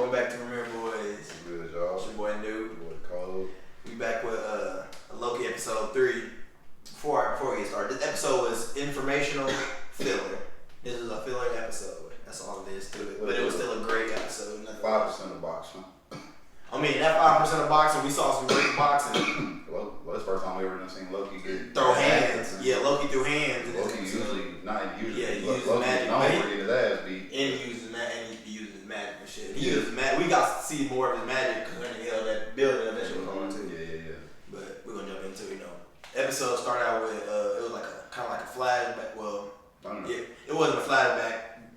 Welcome back to Remember Boys. Good, y'all. It's your boy New. Your boy Cole. We back with Loki episode 3. Before we get started, this episode was informational filler. This is a filler episode. That's all it is to it. But it was still a great episode. 5% of boxing. I mean, that 5% of boxing, we saw some great boxing. Well, that's the first time we ever seen Loki get throw hands. Yeah, Loki threw hands. Loki usually, not usually. Yeah, he uses Loki magic. known for getting his ass beat. And he uses magic and shit. He uses magic. We got to see more of his magic because we're in the hell that building that shit was going to. Yeah. But we're gonna jump into episode started out with it was like a kind of like a flashback. Well, it wasn't a flashback.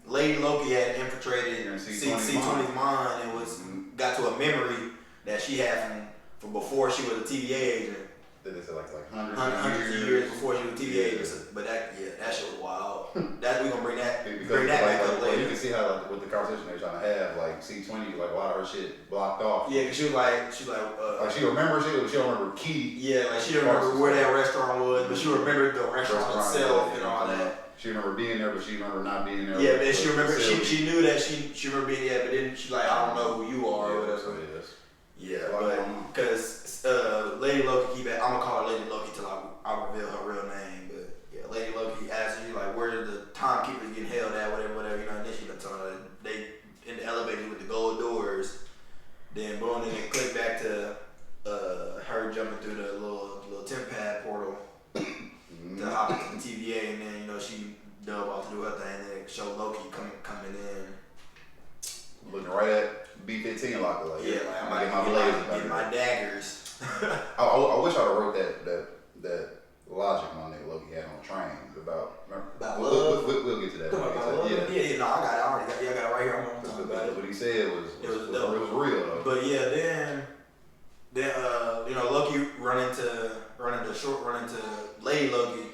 Lady Loki had infiltrated C20's mind and got to a memory that she had from before she was a TVA agent. Did they say like hundreds of years before she was a TVA agent? But that shit was wild. That we gonna bring that back up later. You can see how like with the conversation they're trying to have, like C20, like a lot of her shit blocked off. Yeah, cause she she remembers it, but she don't remember key. Yeah, like she remember where that restaurant was, but she remembered the restaurant itself and all that. She remember being there, but she remember not being there. Yeah, but she remember she knew that she remember being there, but then she like, I don't know who you are or whatever. Yeah, but because Lady Loki I'm gonna call her Lady Loki till I reveal her real name. But yeah, Lady Loki asks you like, where are the timekeepers getting held at, whatever, you know. And then she been telling her they in the elevator with the gold doors. Then boom, then it click back to her jumping through the little temp pad portal to hop into the TVA, and then she dove off to do her thing, and then show Loki coming in, looking right at B-15 locker like I'm gonna get my daggers. I wish I'd have wrote that logic my nigga Loki had on the train about love. We'll get to that. No, I got it. I already got it right here. I'm gonna talk about it. What he said was real though. But yeah, then Loki run into Lady Loki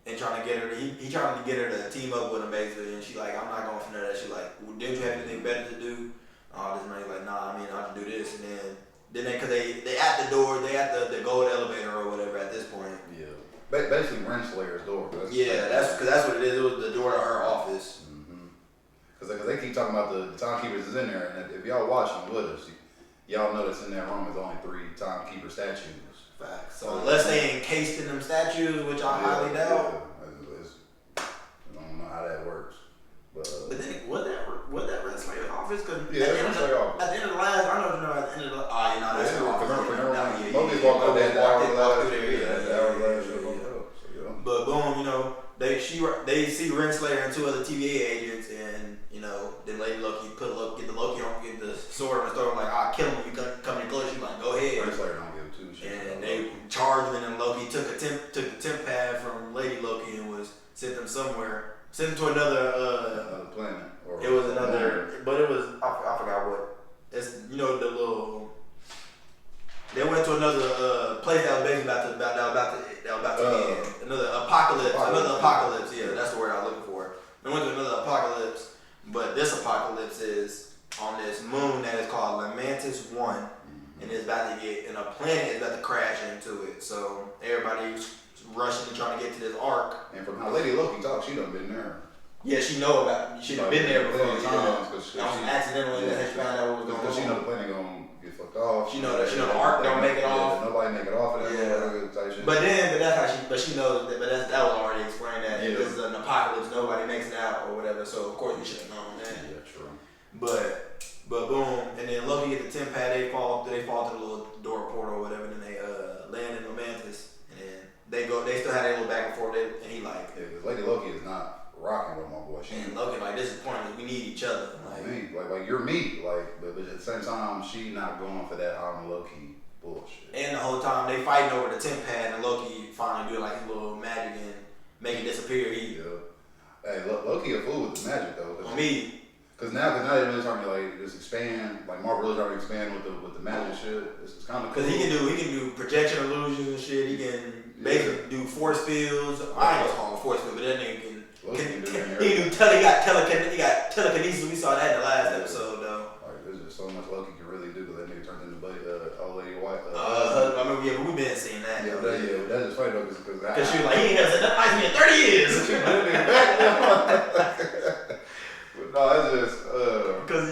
and trying to get her. He trying to get her to team up with him basically, and she like, I'm not going for none of that. She like, well, didn't you have anything better to do? This man like, nah, I mean, I can do this, and then cause they at the door, they at the gold elevator or whatever at this point. Yeah, basically Renslayer's door. That's what it is. It was the door to her office. Because they keep talking about the timekeepers is in there, and if y'all watching with us, y'all notice in that room is only 3 timekeeper statues. Facts. So unless they encased in them statues, which I highly doubt. I don't know how that works. But then was that Renslayer's office? Cause yeah, at the end of the last, I know at the end of the that's her office. Loki's walked up that walked through there. But boom, they see Renslayer and 2 other TVA agents, and then Lady Loki get the Loki on, get the sword and throw him like, I'll kill him if you come any closer. She's like, go ahead. Renslayer don't give 2 shit. And they charged him, and Loki took the temp pad from Lady Loki and sent them to another planet. It was another, but it was I forgot what. It's the little. They went to another place that was basically about to end. Another apocalypse. Yeah, that's the word I was looking for. They went to another apocalypse, but this apocalypse is on this moon that is called Lamantis 1, and it's about to and a planet is about to crash into it. So everybody's rushing and trying to get to this ark. And from how Lady Loki talks, she done been there. Yeah, she know about it. She done been there before. She accidentally found out what was going on. Because she know the planet gonna get fucked off. She know the ark don't make it off. Nobody make it off of that. Yeah. But she knows that. But that was already explained that this is an apocalypse. Nobody makes it out or whatever. So of course we should have known that. Yeah, true. But boom, and then Loki get the temp pad. They fall to the little door portal or whatever. And then they land in Lamantis. And then they still had a little back and forth. And he like, because Lady Loki is not rocking with my boy. And Loki like, this is pointless. We need each other. Like you're me. But at the same time, she not going for that I'm Loki bullshit. And the whole time they fighting over the temp pad, and Loki finally do like his little magic and make it disappear. Hey, Loki a fool with the magic though. On me. Cause now they're really starting to like just expand. Like Marvel really starting to expand with the magic shit. It's kind of cool. Cause he can do projection illusions and shit. He can basically do force fields. I ain't gonna call him force field, but that nigga can. He got telekinesis. We saw that in the last episode though. Like there's just so much Loki can really do, but that nigga turns into old lady white. I mean, but we've been seeing that. Yeah, that's just funny though, because she was like, he ain't never said that nice to me in 30 years. But no, it's just because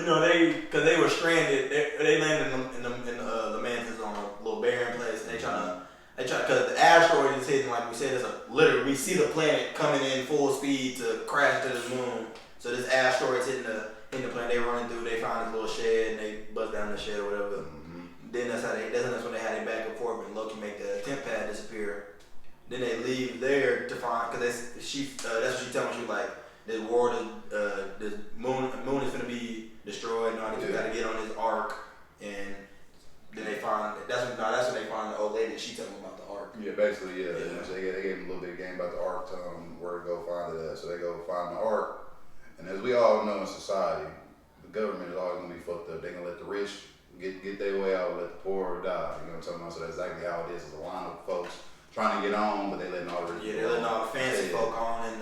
cause they were stranded. They landed in the Mantis on a little barren place. And they try cause the asteroid is hitting, like we said, it's literally we see the planet coming in full speed to crash to the moon. So this asteroid's hitting the planet. They running through. They find this little shed and they bust down the shed or whatever. Mm-hmm. Then that's when they had it back and forth and Loki make the temp pad disappear. Then they leave there to find, cause that's what she told me. She was like, this world this moon is gonna be destroyed. And all these people gotta get on this ark. And then they find that's when they find the old lady. She told me about the ark. Yeah, basically, yeah. So they gave them a little bit of game about the ark, telling them where to go find it at. So they go find the ark. And as we all know in society, the government is always gonna be fucked up. They're gonna let the rich get their way out, let the poor die. You know what I'm talking about? So that's exactly how it is. It's a line of folks trying to get on, but they letting all the rich they're letting all the fancy folk on and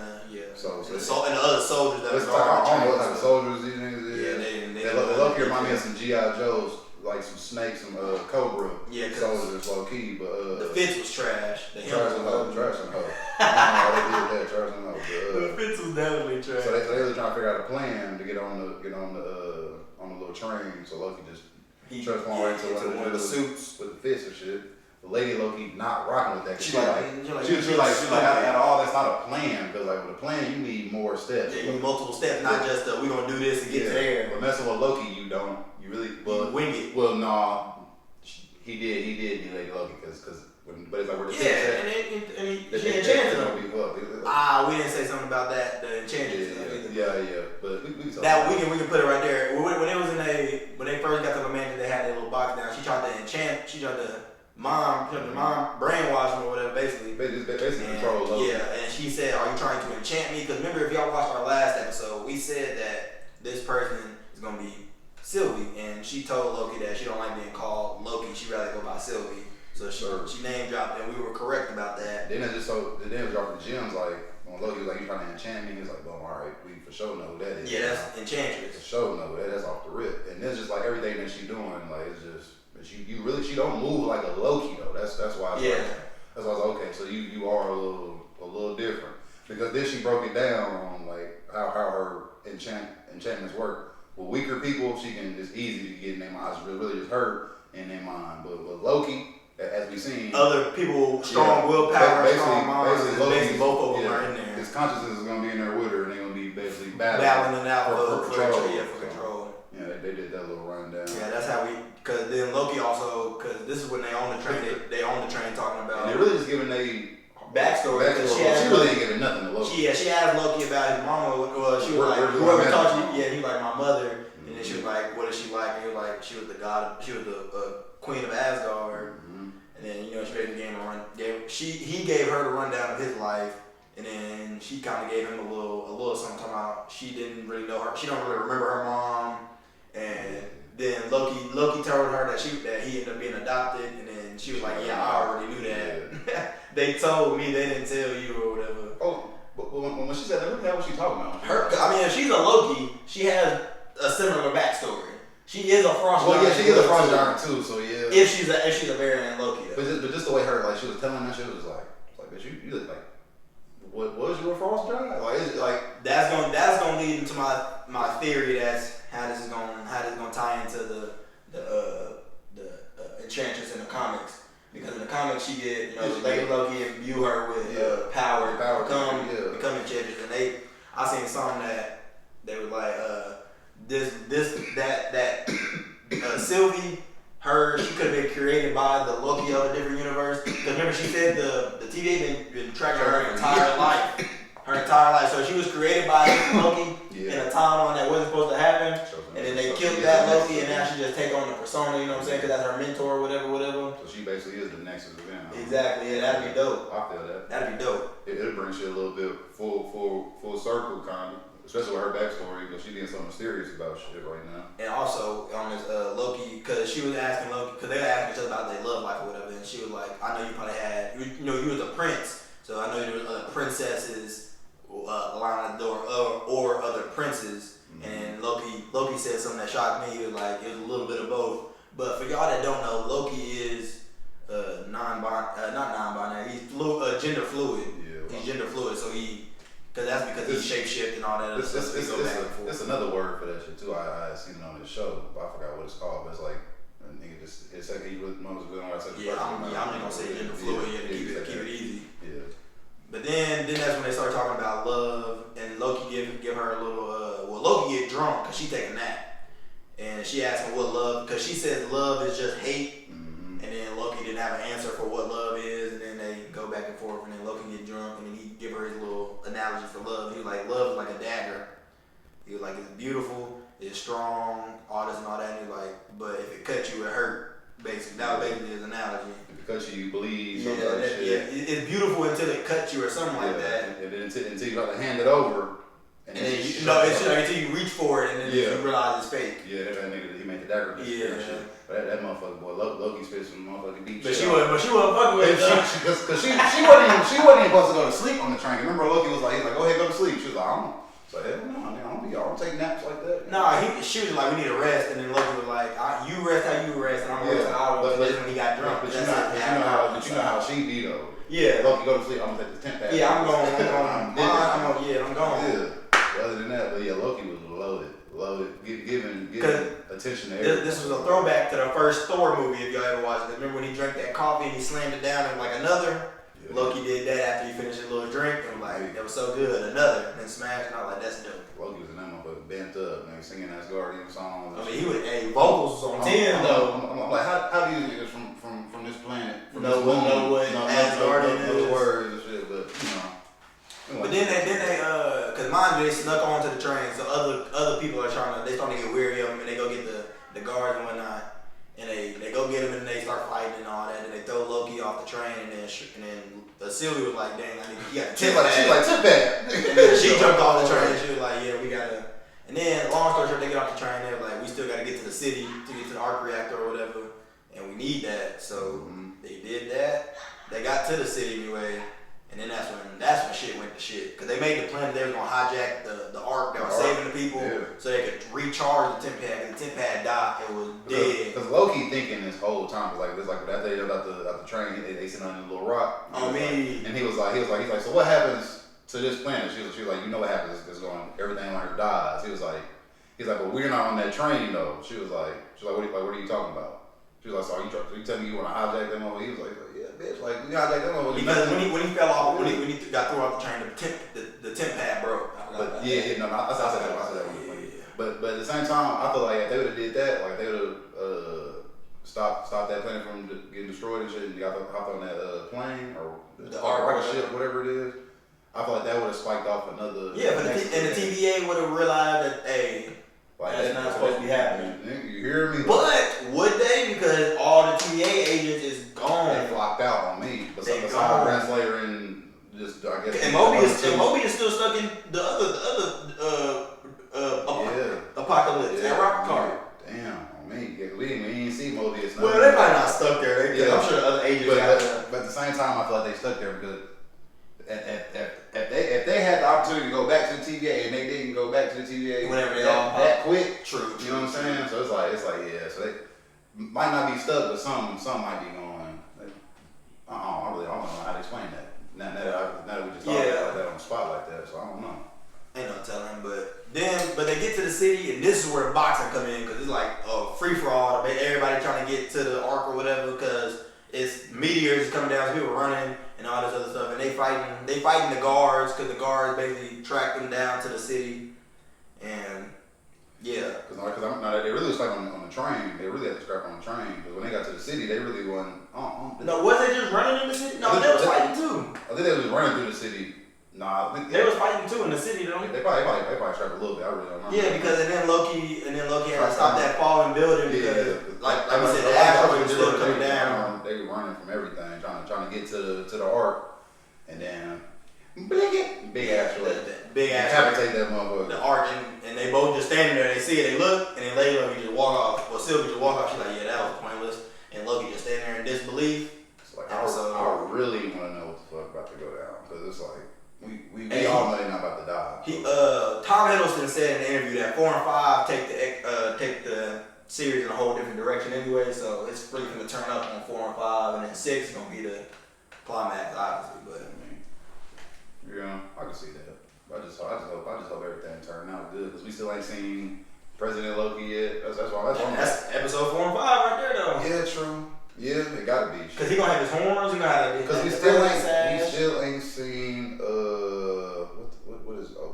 So and the other soldiers that are I don't know what type of soldiers these niggas is. Yeah, they Loki remind me of some G.I. Joes, like some snakes, some Cobra soldiers, low key. But the Fitz was trash. Trash and hoe. They did that, trash and hoe. The Fitz was definitely trash. So they really trying to figure out a plan to get on the little train. So Loki just transformed right into one of the suits with the fists and shit. The lady Loki not rocking with that. She like out of all that's not a plan, because like with a plan you need more steps. Yeah, you need multiple steps, not just we gonna do this and get to there. But messing with Loki, you don't. You really wing it. Well, no, he did do Lady Loki because but it's like we're the she Enchantress. We didn't say something about that. The Enchantress. Yeah. But we can put it right there. When it was when they first got to the mansion, they had their little box down. She tried to mom brainwash him or whatever, basically. Basically control Loki. Yeah, and she said, "Are you trying to enchant me?" Because remember, if y'all watched our last episode, we said that this person is gonna be Sylvie, and she told Loki that she don't like being called Loki. She'd rather go by Sylvie. So she name dropped, and we were correct about that. Then it dropped the gems, like when Loki was like, "You trying to enchant me?" He was like, "Well, all right, we for sure know who that is." Yeah, that's Enchantress. For sure know that. That's off the rip, and it's just like everything that she doing, like it's just. She don't move like a Loki though. That's why. That's why I was like, okay, so you are a little different, because then she broke it down on like how her enchantments work. With weaker people, it's easy to get in their minds. It's really just her in their mind. But with Loki, as we seen, other people strong willpower, strong minds. Basically, both of them are in there. His consciousness is gonna be in there with her, and they're gonna be basically battling it out for control. For control. Yeah, they did that little rundown. Yeah, that's how because then Loki also, because this is when they own the train, they own the train talking about. And they're really just giving backstory. She really ain't giving nothing to Loki. She asked Loki about his mama. She was like, whoever taught you, he was like, my mother. Mm-hmm. And then she was like, what is she like? And he was like, she was the queen of Asgard. Mm-hmm. And then, she basically gave him a run. He gave her the rundown of his life. And then she kind of gave him a little something about she didn't really know her. She don't really remember her mom. And then Loki told her that he ended up being adopted, and then she was like, "Yeah, I already knew that. Yeah. They told me, they didn't tell you or whatever." Oh, but when she said that, what the hell was she talking about? If she's a Loki, she has a similar backstory. She is a frost giant. Well, yeah, she is a frost giant too. So yeah. If she's a variant Loki, though. But just the way she was telling that shit was like, bitch, you look like. What was you a frost giant? Like, is it like that's gonna lead into my theory. That's how this is gonna tie into the Enchantress in the comics, because in the comics she get Lady Loki imbue her with power become Enchantress, and I seen something that they were like Sylvie. She could have been created by the Loki of a different universe. Because remember, she said the TVA been tracking her entire life. So she was created by Loki in a timeline that wasn't supposed to happen. And then they killed that Loki, and now she just take on the persona, you know what I'm saying? Because that's her mentor or whatever. So she basically is the Nexus event. Exactly, yeah, that'd be dope. I feel that. That'd be dope. It'll bring shit a little bit full circle, kind of. Especially with her backstory, because she's being so mysterious about shit right now. And also on this Loki, because she was asking Loki, because they were asking each other about their love life or whatever, and she was like, "I know you probably had, you was a prince, so I know there was other princesses around the door, or other princes." Mm-hmm. And Loki said something that shocked me. He was like, it was a little bit of both. But for y'all that don't know, Loki is not non-binary. He's gender fluid. Yeah, he's gender fluid, so because he shapeshift and all that other stuff. It's another word for that shit too. I seen it on this show, but I forgot what it's called. But it's like a nigga just it's like he really knows good on that. I'm just gonna say gender fluid to keep it easy. Yeah. But then that's when they start talking about love, and Loki give her a little. Loki get drunk because she take a nap, and she asks him what love, because she says love is just hate, and then Loki didn't have an answer for what love is, and then they go back and forth, and then Loki get drunk, and then he give her his little analogy for love. He was like, love is like a dagger. He was like, it's beautiful, it's strong, all this and all that. And he was like, but if it cuts you, it hurt. Basically, that was basically his analogy. If it cuts you, you bleed. It's beautiful until it cuts you or something like that. And then until you got to hand it over. And then it's like until you reach for it and then you realize it's fake. Yeah, that nigga, he made the dagger. Shit. That motherfucker, boy, Loki spit some motherfucking deep shit. But she wasn't fucking with it. Because she wasn't even supposed to go to sleep on the train. Remember, Loki was like, go ahead, go to sleep. She was like, I don't. So hell no, I don't take naps like that. Nah, she was like, we need a rest, and then Loki was like, you rest how you rest, and I'm gonna rest how I was. But when he got drunk, but you know how she be though. Yeah. Loki go to sleep. I'm gonna take the tent pad. Yeah, I'm going. I'm going. Yeah. Other than that, but yeah, Loki was loaded, giving attention to everything. This was a throwback to the first Thor movie, if y'all ever watched it. Remember when he drank that coffee and he slammed it down and like another? Yeah. Loki did that after he finished his little drink, and like, that was so good, another, and then smashed, and I was like, that's dope. Loki was in that motherfucker bent up, man, singing Asgardian songs. I mean, vocals was on 10 though. I'm like, how do you niggas from this planet, from this moon, know what Asgardian is? No words and shit, but you know. But then they cause mind you, they snuck onto the train, so other people are they starting to get weary of them, and they go get the guards and whatnot, and they go get him, and they start fighting and all that, and they throw Loki off the train, and then Sylvie was like, dang, you got tip pad. She's like, tip pad. And then she jumped off the train, and she was like, yeah, we gotta. And then long story short, they get off the train, they're like, we still gotta get to the city to get to the arc reactor or whatever, and we need that. So they did that. They got to the city anyway. And then that's when shit went to shit. Because they made the plan that they were going to hijack the ark that was saving the people so they could recharge the tent pad. Because the tent pad died, it was dead. Because Loki thinking this whole time, after they got out the train, they sent on a little rock. On me. And he's like, so what happens to this planet? She was like, you know what happens? It's going, everything on her dies. He's like, but we're not on that train though. She was like, what are you talking about? She was like, so you telling me you want to hijack them over? He was like, yeah, bitch, like we hijack them over. Because when he fell off, when he got thrown off the train, the tent pad broke. I said that. But at the same time, I feel like if they would have did that, like they would have stopped that planet from getting destroyed and shit, and got hopped on that plane or the arc ship, whatever it is. I feel like that would have spiked off another. Yeah, but the TVA would have realized that, hey. Like that's not supposed to be happening. You hear me? But would they? Because all the TVA agents is gone. They flocked out on me. Besides Translator and just I guess. And Mobius still stuck in the other apocalypse. That rocket car. Damn, on me. Yeah, we ain't see Mobius. Well, they probably not stuck there. I'm sure the other agents got there. But at the same time, I feel like they stuck there because if they had the opportunity to go back to the TVA and they didn't go back to the TVA that quick, true. You know what I'm saying? So it's like yeah. So they might not be stuck, but some might be going. I don't know how to explain that. Now that we just talked about that on the spot like that, so I don't know. Ain't no telling, but they get to the city, and this is where the boxing come in because it's like a free for all. Everybody trying to get to the arc or whatever because it's meteors coming down, so people running and all this other stuff, and they fighting the guards because the guards basically track them down to the city, and yeah. Because they really was fighting on the train. They really had to scrap on the train because when they got to the city, they really wasn't. No, was they just running in the city? No, they was fighting too. I think they was running through the city. Nah, they was fighting too in the city, don't they? They probably scrapped a little bit. I really don't know. Yeah, because and then Loki had to stop that falling building because, like we said, the asteroid was still coming down. They were running from everything, trying to get to the arc, and then big asteroid, decapitate that motherfucker. The arc, and they both just standing there. They see it, they look, and then Loki just walk off. Well, Sylvie just walk off. She's like, yeah, that was pointless. And Loki just standing there in disbelief. It's like I really want to know what the fuck about to go down because it's like. We all know they're not about to die. Tom Hiddleston said in the interview that 4 and 5 take the series in a whole different direction anyway, so it's really going to turn up on 4 and 5, and then 6 is going to be the climax, obviously. But yeah, I can see that. I just hope everything turned out good because we still ain't seen President Loki yet. That's episode 4 and 5 right there though. Yeah, true. Yeah, it gotta be. Cause he gonna have his horns. He gonna have because we still ain't seen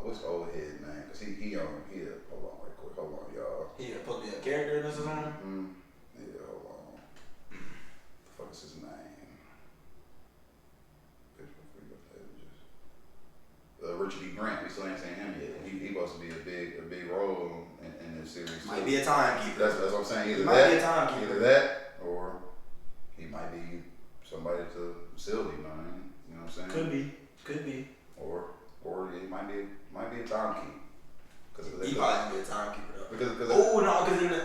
what's old head man? Cause he hold on right quick. Hold on, y'all. He supposed to be a character in this or something. Mm-hmm. Yeah, hold on. The fuck is his name? Richard E. Grant. We still ain't seen him yet. He supposed to be a big role in this series. Might be a timekeeper. That's what I'm saying. Either that, or he might be somebody to Sylvie, man. You know what I'm saying? Could be. Or he might be a timekeeper. He probably be a timekeeper though. Because in the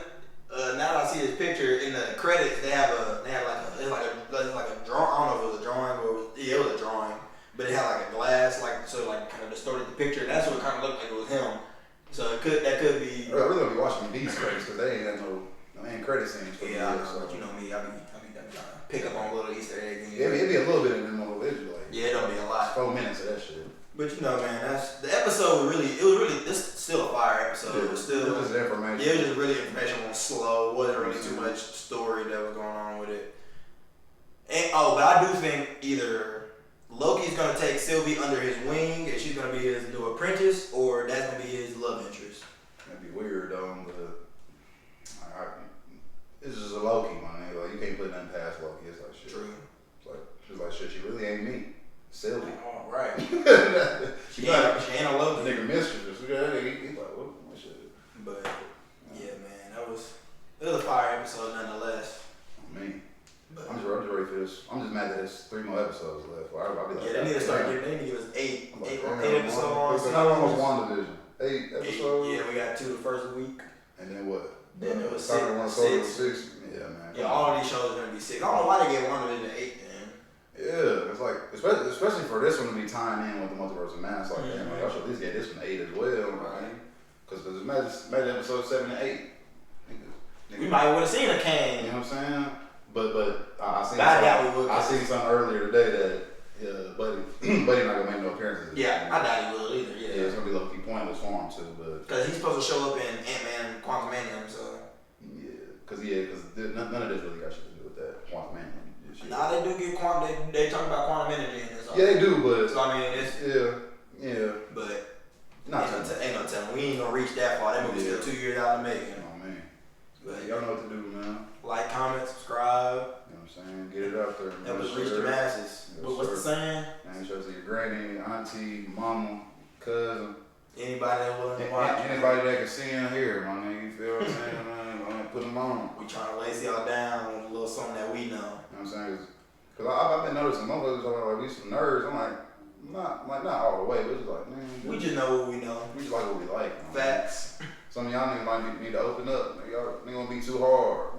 now that I see his picture in the credits, they have like a drawing. I don't know if it was a drawing or it was a drawing. But it had like a glass, kind of distorted the picture. And that's what it kind of looked like it was him. So that could be. I really don't be watching these credits because they ain't had no end credit scenes. Yeah, I know. So. But you know me, I be trying to pick up on little Easter eggs. Yeah, it'd be a little bit in them little legends. Yeah, it don't be a lot. 4 minutes of that shit. But you know, man, that's the episode. This is still a fire episode. Yeah, it was still just information. Yeah, it was just really information on slow. Wasn't really too much story that was going on with it. And but I do think either Loki's gonna take Sylvie under his wing and she's gonna be his new apprentice, or that's gonna be his love interest. That'd be weird though, but it's just a Loki, man. Like you can't put nothing past Loki. It's like shit. True. She's like shit. She really ain't me. Sylvie. Oh, right. she ain't a Loki. Nigga mistress. He's like what shit. But yeah, man, it was a fire episode nonetheless. Me. I'm just ready for this. I'm just mad that there's 3 more episodes left. I'll be like, they need to give us 8 episodes. How long was WandaVision? 8 episodes? Yeah, we got 2 the first week. And then what? Then it was 6. Yeah, man. Yeah, all of these shows are gonna be 6. I don't know why they gave WandaVision 8 then. Yeah, it's like especially for this one to be tying in with the Multiverse of Madness. Like, damn, like, I should at least get this one 8 as well, right? Because imagine episode 7 and 8. We might would have seen a Kang. You know what I'm saying? But I seen something earlier today that Buddy not gonna make no appearances. Yeah, I doubt he will either. Yeah, it's gonna be low-key pointless for him too, but because he's supposed to show up in Ant-Man and Quantumanium, so because none of this really got shit to do with that Quantumanium. Nah, they do get quantum. They talk about quantum energy in this. Yeah, they do, but so I mean, it's but ain't no telling. We ain't gonna reach that far. That movie's still 2 years out to make. Oh man, but y'all know what to do, man. Like, comment, subscribe. You know what I'm saying? Get it out there. Help us reach the masses. But what's the saying? And show to your granny, auntie, mama, cousin. Anybody that willing to watch. Anybody that can see and hear, my nigga. You feel what I'm saying, man? Put them on. We trying to lace y'all down with a little something that we know. You know what I'm saying? Because I've been noticing motherfuckers are like, we some nerds. I'm like, not all the way, but it's like, man. We just know what we know. We just like what we like. Facts. Some of y'all niggas might need to open up. Y'all niggas gonna be too hard.